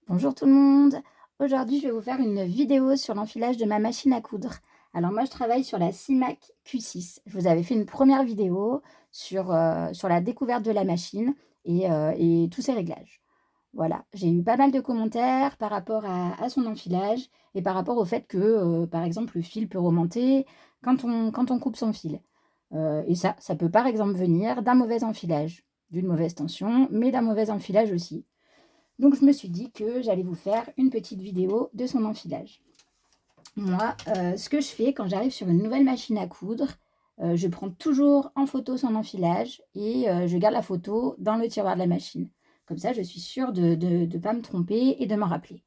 Bonjour tout le monde. Aujourd'hui, je vais vous faire une vidéo sur l'enfilage de ma machine à coudre. Alors moi, je travaille sur la CIMAC Q6. Je vous avais fait une première vidéo sur la découverte de la machine et tous ses réglages. Voilà, j'ai eu pas mal de commentaires par rapport à son enfilage et par rapport au fait que, par exemple, le fil peut remonter quand on coupe son fil. Et ça peut par exemple venir d'un mauvais enfilage, d'une mauvaise tension, mais d'un mauvais enfilage aussi. Donc je me suis dit que j'allais vous faire une petite vidéo de son enfilage. Moi, ce que je fais quand j'arrive sur une nouvelle machine à coudre, je prends toujours en photo son enfilage et je garde la photo dans le tiroir de la machine. Comme ça, je suis sûre de ne pas me tromper et de m'en rappeler.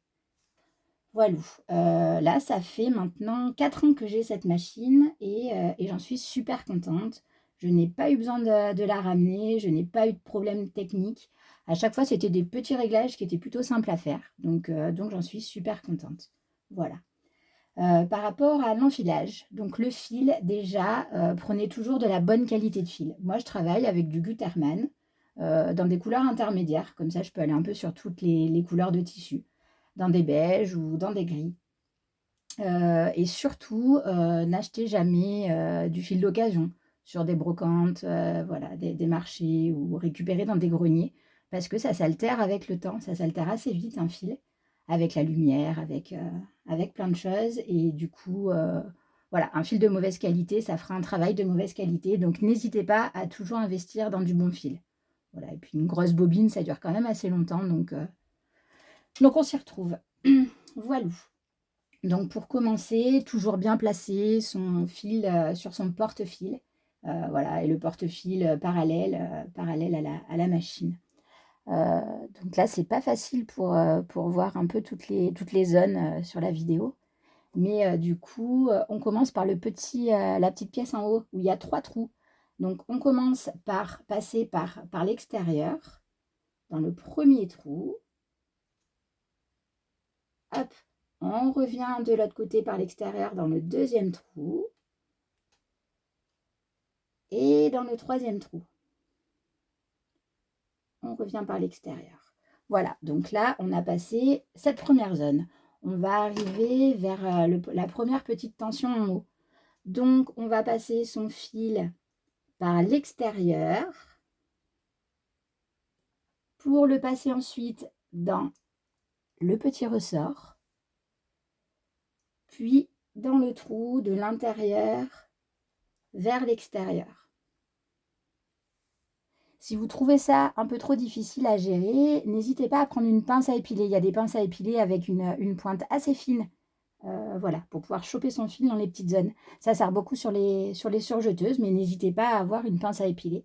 Voilou, là, ça fait maintenant 4 ans que j'ai cette machine et j'en suis super contente. Je n'ai pas eu besoin de la ramener, je n'ai pas eu de problème technique. À chaque fois, c'était des petits réglages qui étaient plutôt simples à faire, donc j'en suis super contente. Voilà. Par rapport à l'enfilage, donc le fil déjà, prenez toujours de la bonne qualité de fil. Moi, je travaille avec du Gutermann, dans des couleurs intermédiaires, comme ça je peux aller un peu sur toutes les couleurs de tissu, dans des beiges ou dans des gris. Et surtout, n'achetez jamais, du fil d'occasion sur des brocantes, voilà, des marchés ou récupérés dans des greniers parce que ça s'altère avec le temps. Ça s'altère assez vite un fil, avec la lumière, avec plein de choses et du coup, voilà, un fil de mauvaise qualité, ça fera un travail de mauvaise qualité donc n'hésitez pas à toujours investir dans du bon fil. Voilà et puis une grosse bobine, ça dure quand même assez longtemps donc on s'y retrouve. Voilou. Donc pour commencer, toujours bien placer son fil, sur son porte-fil, voilà et le porte-fil, parallèle à la machine. Heu, donc là, c'est pas facile pour voir un peu toutes les zones, sur la vidéo. Mais du coup, on commence par la petite pièce en haut où il y a 3 trous. Donc on commence par passer par l'extérieur, dans le premier trou. Hop, on revient de l'autre côté par l'extérieur dans le deuxième trou et dans le troisième trou. On revient par l'extérieur. Voilà, donc là, on a passé cette première zone. On va arriver vers la première petite tension en haut. Donc, on va passer son fil par l'extérieur pour le passer ensuite dans le petit ressort, puis dans le trou de l'intérieur vers l'extérieur. Si vous trouvez ça un peu trop difficile à gérer, n'hésitez pas à prendre une pince à épiler. Il y a des pinces à épiler avec une pointe assez fine, voilà, pour pouvoir choper son fil dans les petites zones. Ça sert beaucoup sur les surjeteuses, mais n'hésitez pas à avoir une pince à épiler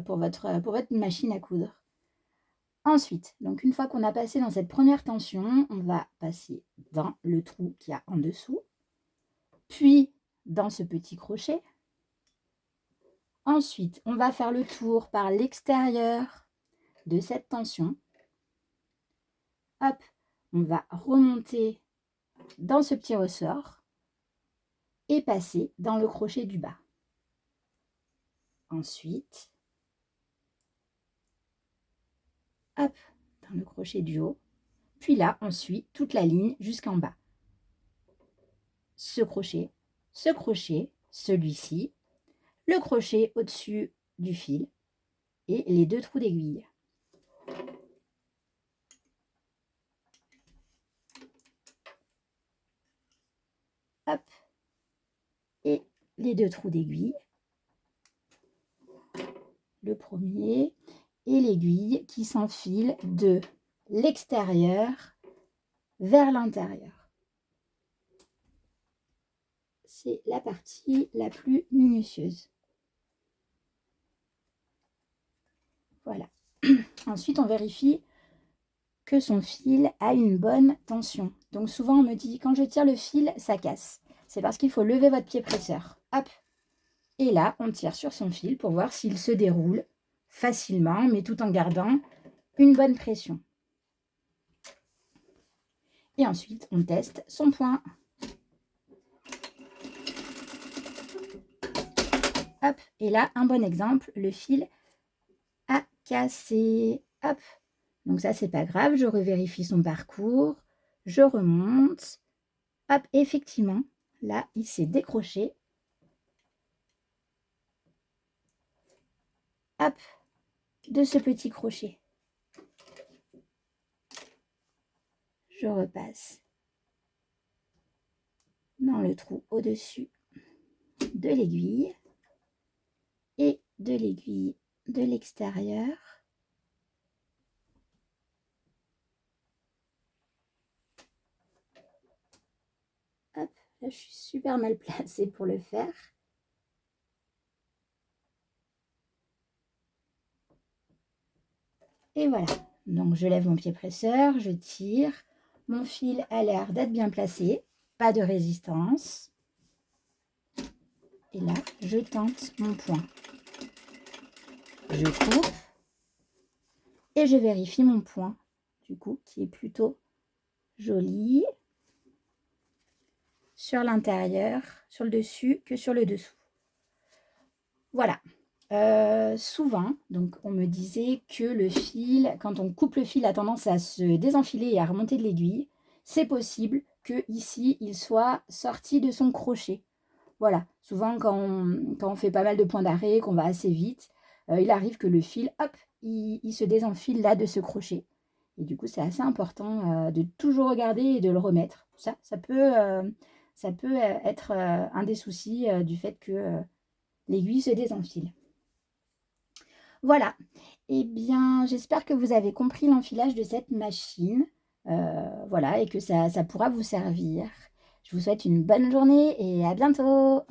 pour votre machine à coudre. Ensuite, donc une fois qu'on a passé dans cette première tension, on va passer dans le trou qu'il y a en dessous, puis dans ce petit crochet. Ensuite, on va faire le tour par l'extérieur de cette tension. Hop, on va remonter dans ce petit ressort et passer dans le crochet du bas. Ensuite, hop, dans le crochet du haut. Puis là, on suit toute la ligne jusqu'en bas. Ce crochet, celui-ci, le crochet au-dessus du fil et les 2 trous d'aiguille. Hop, et les 2 trous d'aiguille. Le premier et l'aiguille qui s'enfile de l'extérieur vers l'intérieur. C'est la partie la plus minutieuse. Voilà. Ensuite, on vérifie que son fil a une bonne tension. Donc souvent, on me dit, quand je tire le fil, ça casse. C'est parce qu'il faut lever votre pied presseur. Hop. Et là, on tire sur son fil pour voir s'il se déroule facilement, mais tout en gardant une bonne pression. Et ensuite, on teste son point. Hop, et là, un bon exemple, le fil a cassé. Hop, Donc ça, c'est pas grave, je revérifie son parcours, je remonte. Hop, effectivement, là, il s'est décroché. Hop, de ce petit crochet. Je repasse dans le trou au-dessus de l'aiguille et de l'aiguille de l'extérieur. Hop, là je suis super mal placée pour le faire. Et voilà, donc je lève mon pied presseur, je tire, mon fil a l'air d'être bien placé, pas de résistance. Et là, je tente mon point. Je coupe et je vérifie mon point, du coup, qui est plutôt joli sur l'intérieur, sur le dessus que sur le dessous. Voilà. Souvent, donc on me disait que le fil, quand on coupe le fil, a tendance à se désenfiler et à remonter de l'aiguille. C'est possible que ici il soit sorti de son crochet. Voilà, souvent quand on fait pas mal de points d'arrêt, qu'on va assez vite, il arrive que le fil, hop, il se désenfile là de ce crochet. Et du coup, c'est assez important de toujours regarder et de le remettre. Ça peut être un des soucis du fait que l'aiguille se désenfile. Voilà, eh bien, j'espère que vous avez compris l'enfilage de cette machine. Voilà, et que ça pourra vous servir. Je vous souhaite une bonne journée et à bientôt!